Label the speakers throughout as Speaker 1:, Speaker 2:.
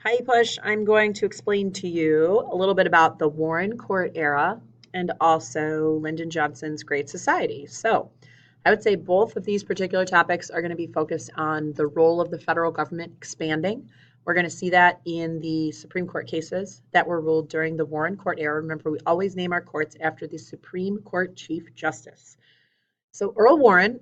Speaker 1: Hi, Push. I'm going to explain to you a little bit about the Warren Court era and also Lyndon Johnson's Great Society. So, I would say both of these particular topics are going to be focused on the role of the federal government expanding. We're going to see that in the Supreme Court cases that were ruled during the Warren Court era. Remember, we always name our courts after the Supreme Court Chief Justice. So, Earl Warren,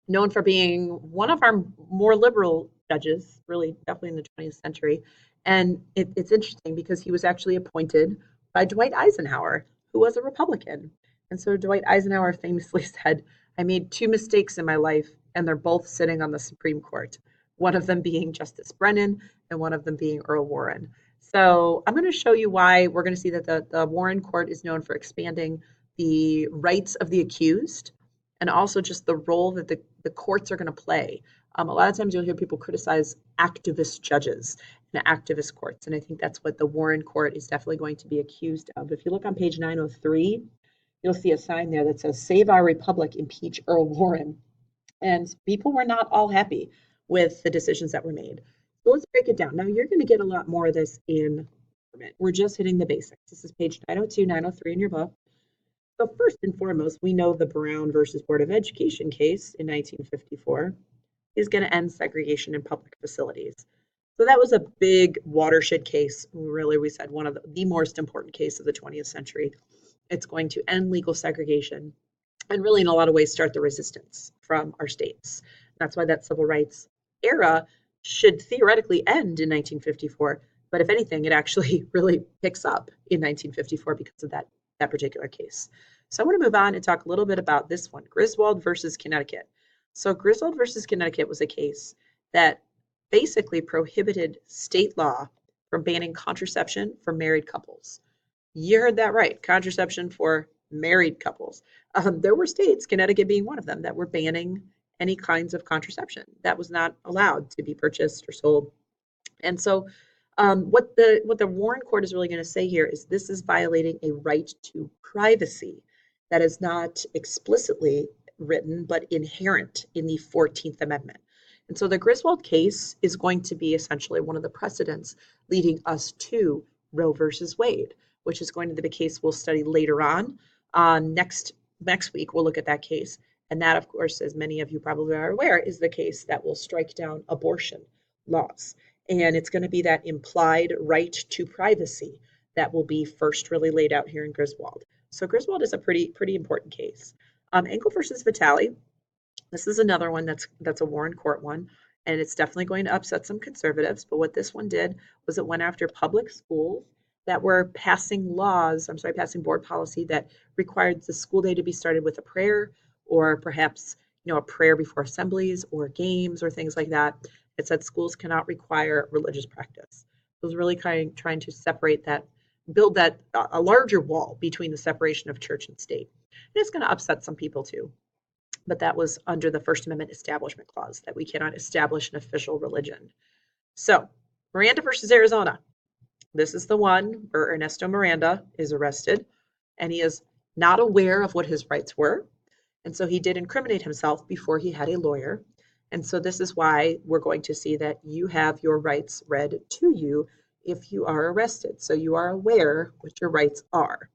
Speaker 1: known for being one of our more liberal judges, really definitely in the 20th century. And it's interesting because he was actually appointed by Dwight Eisenhower, who was a Republican. And so Dwight Eisenhower famously said, I made two mistakes in my life, and they're both sitting on the Supreme Court, one of them being Justice Brennan and one of them being Earl Warren. So I'm going to show you why we're going to see that the Warren Court is known for expanding the rights of the accused and also just the role that the courts are going to play. A lot of times you'll hear people criticize activist judges and activist courts, and I think that's what the Warren Court is definitely going to be accused of. If you look on page 903, you'll see a sign there that says, Save Our Republic, Impeach Earl Warren. And people were not all happy with the decisions that were made. So let's break it down. Now, you're going to get a lot more of this in government. We're just hitting the basics. This is page 902, 903 in your book. So first and foremost, we know the Brown versus Board of Education case in 1954 is going to end segregation in public facilities. So that was a big watershed case. Really, we said one of the most important case of the 20th century. It's going to end legal segregation and really in a lot of ways start the resistance from our states. That's why that civil rights era should theoretically end in 1954. But if anything, it actually really picks up in 1954 because of that particular case. So I want to move on and talk a little bit about this one, Griswold versus Connecticut. So Griswold versus Connecticut was a case that basically prohibited state law from banning contraception for married couples. You heard that right, contraception for married couples. There were states, Connecticut being one of them, that were banning any kinds of contraception. That was not allowed to be purchased or sold. And so what the Warren Court is really going to say here is this is violating a right to privacy that is not explicitly written but inherent in the 14th Amendment. And so the Griswold case is going to be essentially one of the precedents leading us to Roe versus Wade, which is going to be the case we'll study later on. Next week, we'll look at that case. And that, of course, as many of you probably are aware, is the case that will strike down abortion laws. And it's going to be that implied right to privacy that will be first really laid out here in Griswold. So Griswold is a pretty important case. Engel versus Vitale. This is another one that's a Warren Court one, and it's definitely going to upset some conservatives. But what this one did was it went after public schools that were passing board policy that required the school day to be started with a prayer or perhaps a prayer before assemblies or games or things like that. It said schools cannot require religious practice. It was really trying to separate that, build that a larger wall between the separation of church and state. And it's going to upset some people too. But that was under the First Amendment Establishment Clause, that we cannot establish an official religion. So, Miranda versus Arizona. This is the one where Ernesto Miranda is arrested, and he is not aware of what his rights were. And so he did incriminate himself before he had a lawyer. And so this is why we're going to see that you have your rights read to you if you are arrested. So you are aware what your rights are.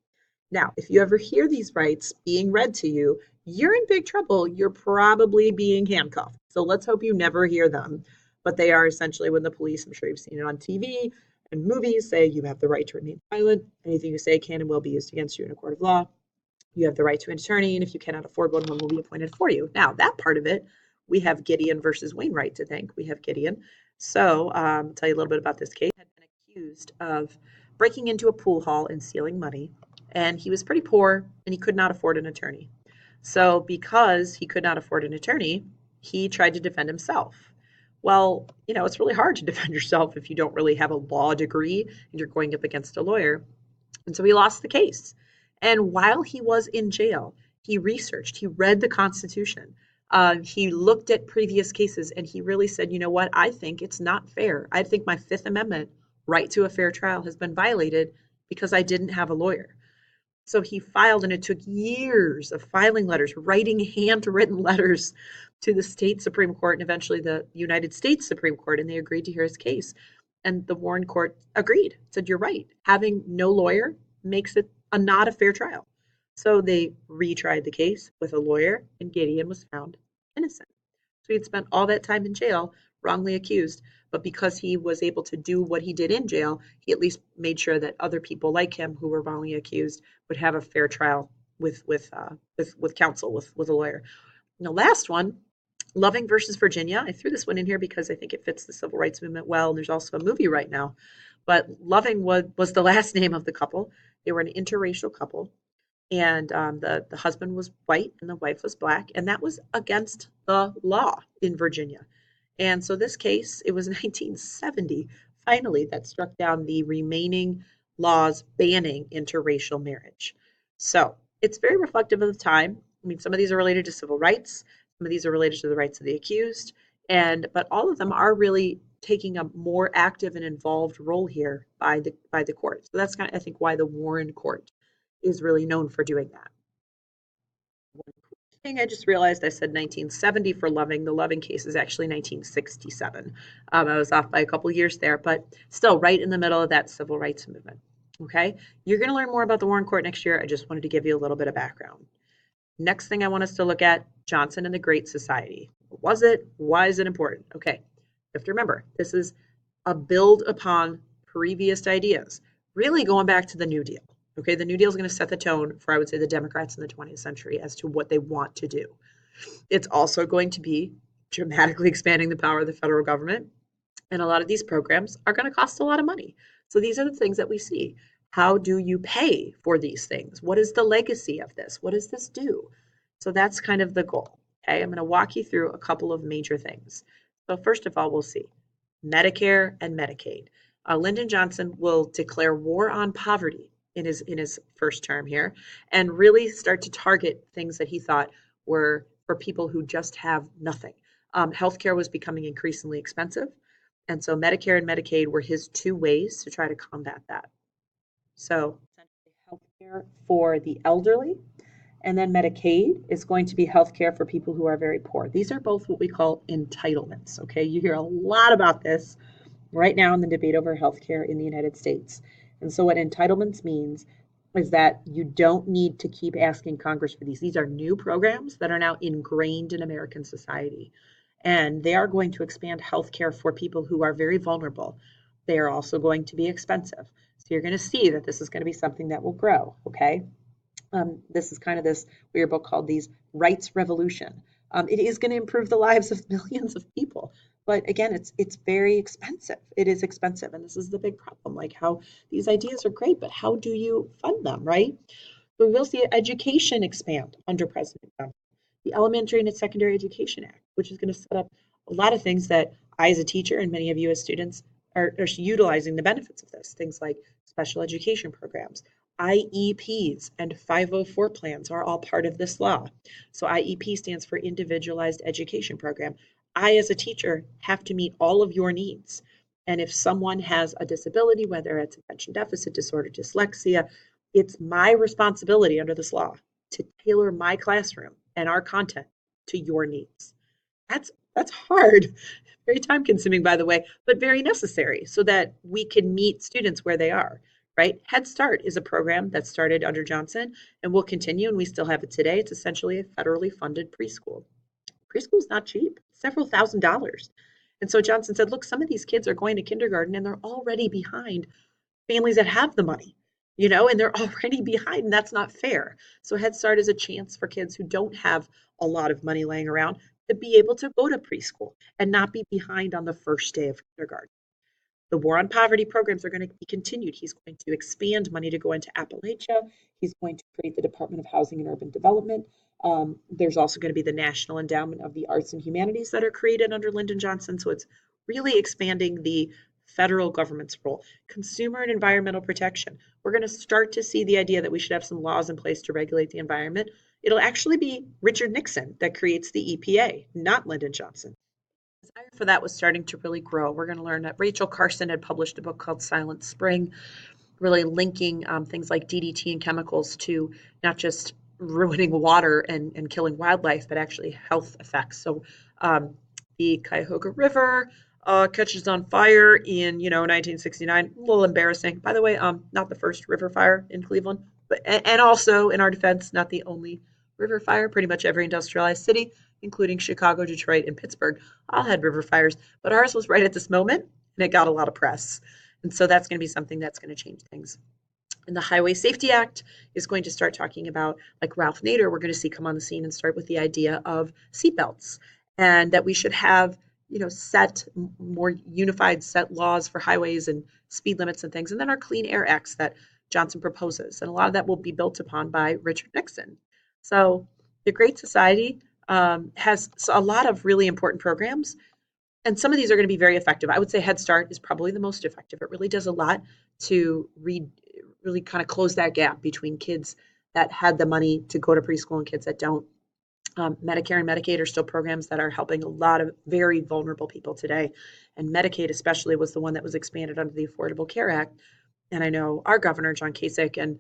Speaker 1: Now, if you ever hear these rights being read to you, you're in big trouble. You're probably being handcuffed. So let's hope you never hear them. But they are essentially when the police, I'm sure you've seen it on TV and movies, say you have the right to remain silent. Anything you say can and will be used against you in a court of law. You have the right to an attorney, and if you cannot afford one will be appointed for you. Now, that part of it, we have Gideon versus Wainwright to thank. We have Gideon. So I'll tell you a little bit about this case. He had been accused of breaking into a pool hall and stealing money. And he was pretty poor, and he could not afford an attorney. So because he could not afford an attorney, he tried to defend himself. Well, it's really hard to defend yourself if you don't really have a law degree and you're going up against a lawyer. And so he lost the case. And while he was in jail, he researched, he read the Constitution. He looked at previous cases, and he really said, you know what, I think it's not fair. I think my Fifth Amendment right to a fair trial has been violated because I didn't have a lawyer. So he filed, and it took years of filing letters, writing handwritten letters to the state Supreme Court and eventually the United States Supreme Court, and they agreed to hear his case. And the Warren court agreed, said, you're right. Having no lawyer makes it not a fair trial. So they retried the case with a lawyer, and Gideon was found innocent. So he'd spent all that time in jail, wrongly accused, but because he was able to do what he did in jail, he at least made sure that other people like him who were wrongly accused would have a fair trial with counsel, with a lawyer. And the last one, Loving versus Virginia. I threw this one in here because I think it fits the civil rights movement well. And there's also a movie right now. But Loving was the last name of the couple. They were an interracial couple, and the husband was white and the wife was black, and that was against the law in Virginia. And so this case, it was 1970 finally that struck down the remaining laws banning interracial marriage. So it's very reflective of the time. I mean, some of these are related to civil rights, some of these are related to the rights of the accused, and but all of them are really taking a more active and involved role here by the court. So that's kind of, I think, why the Warren Court is really known for doing that. One thing I just realized, I said 1970 for Loving. The Loving case is actually 1967. I was off by a couple years there, but still right in the middle of that civil rights movement. Okay, you're going to learn more about the Warren Court next year. I just wanted to give you a little bit of background. Next thing I want us to look at, Johnson and the Great Society. What was it? Why is it important? Okay, you have to remember, this is a build upon previous ideas, really going back to the New Deal. Okay, the New Deal is going to set the tone for, I would say, the Democrats in the 20th century as to what they want to do. It's also going to be dramatically expanding the power of the federal government. And a lot of these programs are going to cost a lot of money. So these are the things that we see. How do you pay for these things? What is the legacy of this? What does this do? So that's kind of the goal. Okay, I'm going to walk you through a couple of major things. So first of all, we'll see Medicare and Medicaid. Lyndon Johnson will declare war on poverty in his first term here, and really start to target things that he thought were for people who just have nothing. Healthcare was becoming increasingly expensive, and so Medicare and Medicaid were his two ways to try to combat that. So essentially healthcare for the elderly, and then Medicaid is going to be healthcare for people who are very poor. These are both what we call entitlements. Okay, you hear a lot about this right now in the debate over healthcare in the United States. And so what entitlements means is that you don't need to keep asking Congress for these. These are new programs that are now ingrained in American society. And they are going to expand healthcare for people who are very vulnerable. They are also going to be expensive. So you're going to see that this is going to be something that will grow, okay? This is kind of this weird book called These Rights Revolution. It is going to improve the lives of millions of people. But again, it's very expensive. It is expensive. And this is the big problem. Like how these ideas are great, but how do you fund them, right? So we'll see education expand under President Trump. The Elementary and Secondary Education Act, which is going to set up a lot of things that I, as a teacher, and many of you as students are utilizing the benefits of this. Things like special education programs, IEPs, and 504 plans are all part of this law. So IEP stands for Individualized Education Program. I, as a teacher, have to meet all of your needs. And if someone has a disability, whether it's attention deficit disorder, dyslexia, it's my responsibility under this law to tailor my classroom and our content to your needs. That's hard, very time consuming, by the way, but very necessary so that we can meet students where they are, right? Head Start is a program that started under Johnson and will continue, and we still have it today. It's essentially a federally funded preschool. Preschool is not cheap, several $1,000s. And so Johnson said, look, some of these kids are going to kindergarten and they're already behind families that have the money, and they're already behind, and that's not fair. So Head Start is a chance for kids who don't have a lot of money laying around to be able to go to preschool and not be behind on the first day of kindergarten. The War on Poverty programs are going to be continued. He's going to expand money to go into Appalachia. He's going to create the Department of Housing and Urban Development. There's also going to be the National Endowment of the Arts and Humanities that are created under Lyndon Johnson. So it's really expanding the federal government's role. Consumer and environmental protection. We're going to start to see the idea that we should have some laws in place to regulate the environment. It'll actually be Richard Nixon that creates the EPA, not Lyndon Johnson. The desire for that was starting to really grow. We're going to learn that Rachel Carson had published a book called Silent Spring, really linking things like DDT and chemicals to not just ruining water and killing wildlife, but actually health effects. So the Cuyahoga River, catches on fire in 1969. A little embarrassing, by the way. Not the first river fire in Cleveland, but and also in our defense, not the only river fire. Pretty much every industrialized city, including Chicago, Detroit, and Pittsburgh, all had river fires. But ours was right at this moment, and it got a lot of press. And so that's going to be something that's going to change things. And the Highway Safety Act is going to start talking about, like Ralph Nader, we're going to see come on the scene and start with the idea of seatbelts, and that we should have, set more unified set laws for highways and speed limits and things. And then our Clean Air Acts that Johnson proposes. And a lot of that will be built upon by Richard Nixon. So the Great Society has a lot of really important programs, and some of these are going to be very effective. I would say Head Start is probably the most effective. It really does a lot to really kind of close that gap between kids that had the money to go to preschool and kids that don't. Medicare and Medicaid are still programs that are helping a lot of very vulnerable people today. And Medicaid especially was the one that was expanded under the Affordable Care Act. And I know our governor, John Kasich, and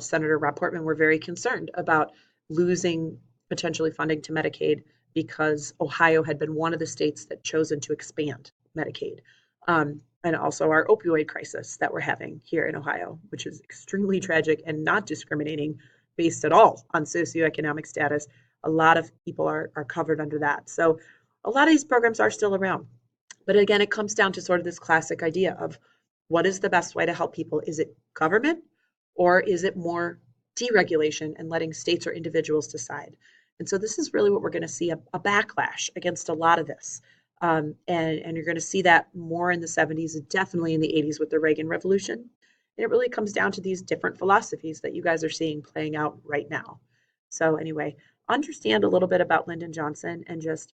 Speaker 1: Senator Rob Portman were very concerned about losing potentially funding to Medicaid because Ohio had been one of the states that chosen to expand Medicaid. And also our opioid crisis that we're having here in Ohio, which is extremely tragic and not discriminating based at all on socioeconomic status. A lot of people are covered under that. So a lot of these programs are still around. But again, it comes down to sort of this classic idea of what is the best way to help people? Is it government, or is it more deregulation and letting states or individuals decide? And so this is really what we're going to see a backlash against a lot of this. And you're going to see that more in the 70s and definitely in the 80s with the Reagan Revolution. And it really comes down to these different philosophies that you guys are seeing playing out right now. So anyway, understand a little bit about Lyndon Johnson, and just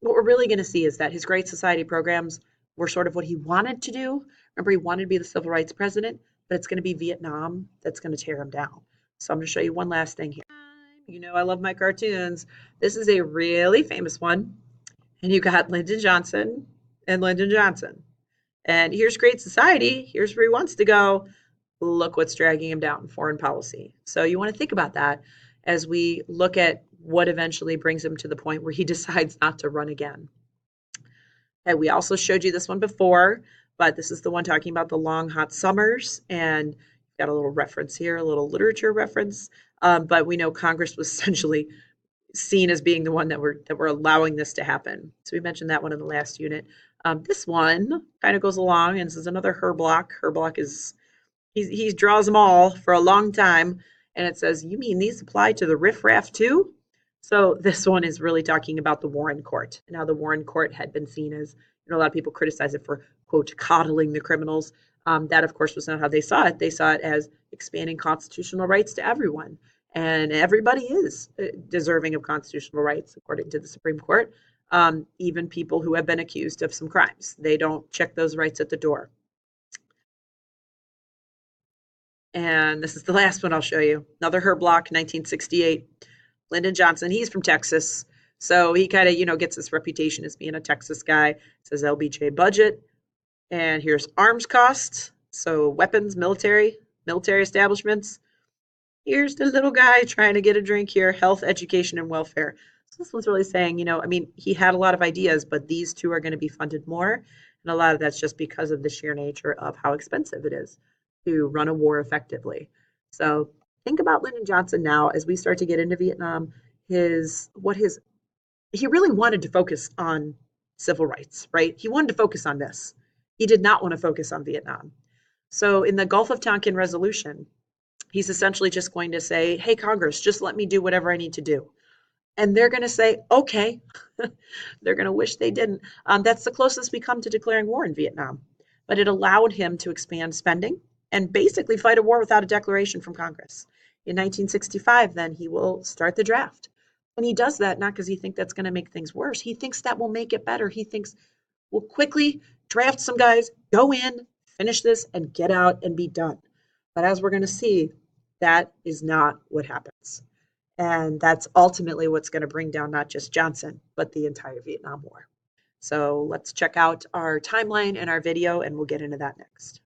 Speaker 1: what we're really going to see is that his Great Society programs were sort of what he wanted to do. Remember, he wanted to be the civil rights president, but it's going to be Vietnam that's going to tear him down. So I'm going to show you one last thing here. I love my cartoons. This is a really famous one. And you got Lyndon Johnson and Lyndon Johnson. And here's Great Society. Here's where he wants to go. Look what's dragging him down, foreign policy. So you want to think about that as we look at what eventually brings him to the point where he decides not to run again. And we also showed you this one before, but this is the one talking about the long, hot summers. And got a little reference here, a little literature reference. But we know Congress was essentially seen as being the one that were allowing this to happen. So we mentioned that one in the last unit. This one kind of goes along, and this is another Herblock. Herblock is he draws them all for a long time, and it says, "You mean these apply to the riffraff too?" So this one is really talking about the Warren Court. Now, the Warren Court had been seen as, a lot of people criticize it for, quote, coddling the criminals. That, of course, was not how they saw it. They saw it as expanding constitutional rights to everyone. And everybody is deserving of constitutional rights, according to the Supreme Court, even people who have been accused of some crimes. They don't check those rights at the door. And this is the last one I'll show you. Another Herblock, 1968. Lyndon Johnson, he's from Texas. So he kind of, gets this reputation as being a Texas guy. It says LBJ budget. And here's arms costs. So weapons, military establishments. Here's the little guy trying to get a drink here, health, education, and welfare. So this one's really saying, he had a lot of ideas, but these two are going to be funded more. And a lot of that's just because of the sheer nature of how expensive it is to run a war effectively. So think about Lyndon Johnson now as we start to get into Vietnam. He really wanted to focus on civil rights, right? He wanted to focus on this. He did not want to focus on Vietnam. So in the Gulf of Tonkin resolution, he's essentially just going to say, hey, Congress, just let me do whatever I need to do. And they're going to say, okay. They're going to wish they didn't. That's the closest we come to declaring war in Vietnam. But it allowed him to expand spending and basically fight a war without a declaration from Congress. In 1965, then, he will start the draft. And he does that not because he thinks that's going to make things worse. He thinks that will make it better. He thinks we'll quickly draft some guys, go in, finish this, and get out and be done. But as we're going to see, that is not what happens. And that's ultimately what's going to bring down not just Johnson, but the entire Vietnam War. So let's check out our timeline and our video, and we'll get into that next.